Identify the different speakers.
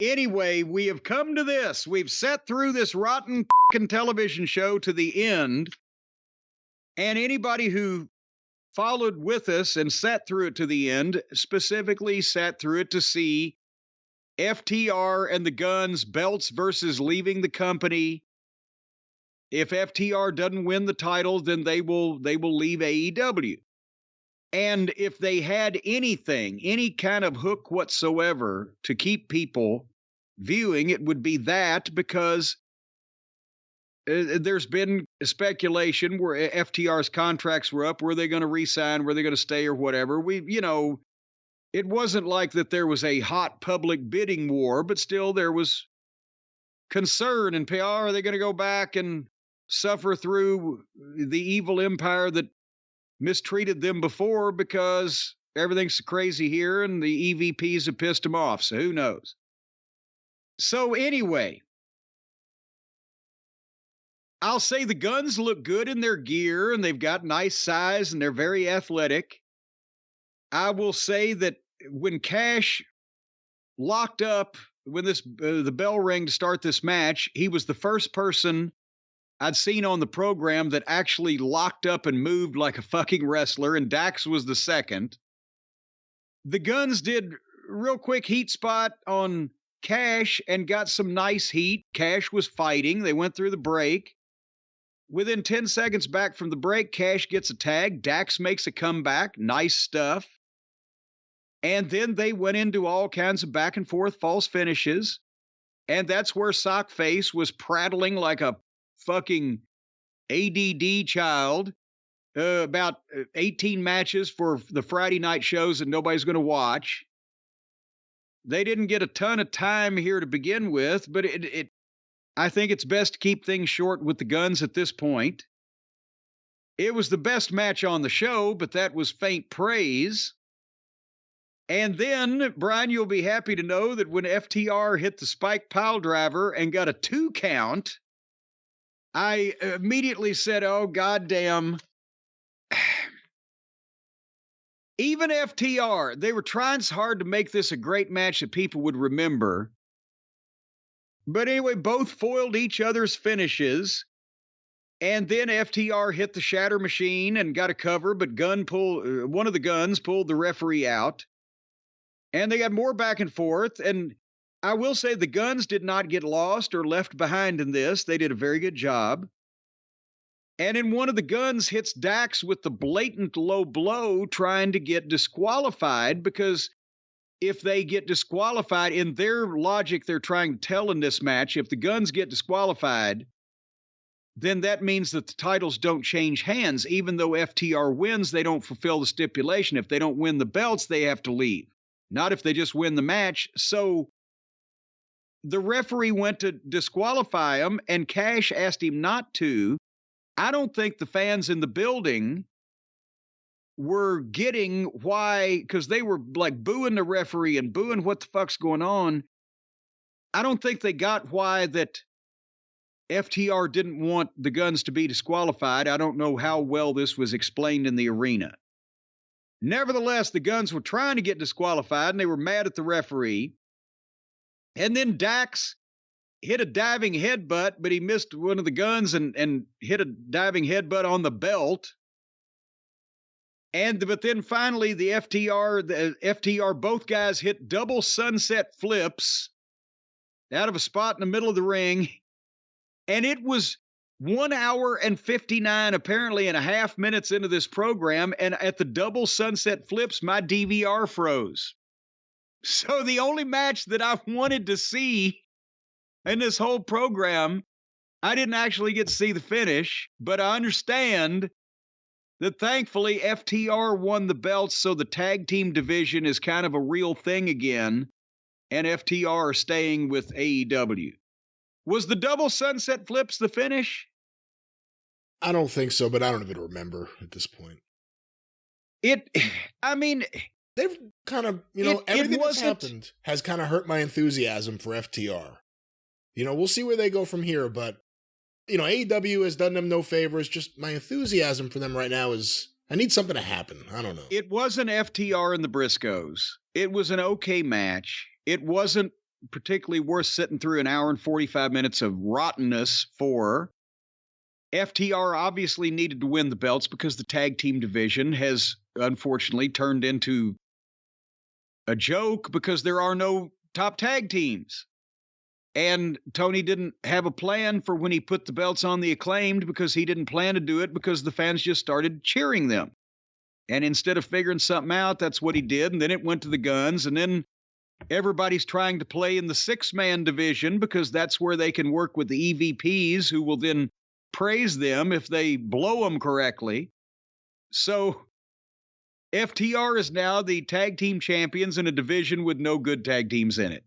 Speaker 1: Anyway, we have come to this. We've sat through this rotten television show to the end. And anybody who followed with us and sat through it to the end, specifically sat through it to see FTR and the Guns belts versus leaving the company. If FTR doesn't win the title, then they will leave AEW. And if they had anything, any kind of hook whatsoever to keep people viewing, it would be that, because there's been speculation where FTR's contracts were up. Were they going to re-sign? Were they going to stay or whatever? It wasn't like that there was a hot public bidding war, but still there was concern and PR. Are they going to go back and suffer through the evil empire that mistreated them before, because everything's crazy here and the EVPs have pissed them off? So who knows? So anyway, I'll say the Guns look good in their gear and they've got nice size and they're very athletic. I will say that when Cash locked up, when the bell rang to start this match, he was the first person I'd seen on the program that actually locked up and moved like a fucking wrestler, and Dax was the second. The Guns did real quick heat spot on Cash and got some nice heat. Cash was fighting. They went through the break. Within 10 seconds back from the break, Cash gets a tag. Dax makes a comeback. Nice stuff. And then they went into all kinds of back and forth false finishes. And that's where Sockface was prattling like a fucking ADD child about 18 matches for the Friday night shows that nobody's going to watch. They didn't get a ton of time here to begin with, but I think it's best to keep things short with the Guns at this point. It was the best match on the show, but that was faint praise. And then, Brian, you'll be happy to know that when FTR hit the spike pile driver and got a 2 count, I immediately said, oh, goddamn. Even FTR, they were trying so hard to make this a great match that people would remember. But anyway, both foiled each other's finishes. And then FTR hit the Shatter Machine and got a cover, but one of the Guns pulled the referee out. And they got more back and forth. And I will say the Guns did not get lost or left behind in this. They did a very good job. And then one of the Guns hits Dax with the blatant low blow, trying to get disqualified, because if they get disqualified, in their logic they're trying to tell in this match, if the Guns get disqualified, then that means that the titles don't change hands. Even though FTR wins, they don't fulfill the stipulation. If they don't win the belts, they have to leave. Not if they just win the match. So the referee went to disqualify him, and Cash asked him not to. I don't think the fans in the building were getting why, because they were like booing the referee and booing what the fuck's going on. I don't think they got why that FTR didn't want the Guns to be disqualified. I don't know how well this was explained in the arena. Nevertheless, the Guns were trying to get disqualified, and they were mad at the referee. And then Dax hit a diving headbutt, but he missed one of the Guns and hit a diving headbutt on the belt. But then finally, the FTR, both guys hit double sunset flips out of a spot in the middle of the ring. And it was 1 hour and 59, apparently, and a half minutes into this program. And at the double sunset flips, my DVR froze. So the only match that I wanted to see in this whole program, I didn't actually get to see the finish, but I understand that thankfully FTR won the belts, so the tag team division is kind of a real thing again, and FTR are staying with AEW. Was the double sunset flips the finish?
Speaker 2: I don't think so, but I don't even remember at this point. They've kind of, everything that's happened has kind of hurt my enthusiasm for FTR. We'll see where they go from here, but, AEW has done them no favors. Just my enthusiasm for them right now is, I need something to happen. I don't know.
Speaker 1: It wasn't FTR and the Briscoes. It was an okay match. It wasn't particularly worth sitting through an hour and 45 minutes of rottenness for. FTR obviously needed to win the belts because the tag team division has unfortunately turned into a joke because there are no top tag teams. And Tony didn't have a plan for when he put the belts on the Acclaimed because he didn't plan to do it because the fans just started cheering them. And instead of figuring something out, that's what he did. And then it went to the Guns. And then everybody's trying to play in the 6-man division because that's where they can work with the EVPs who will then praise them if they blow them correctly. So FTR is now the tag team champions in a division with no good tag teams in it.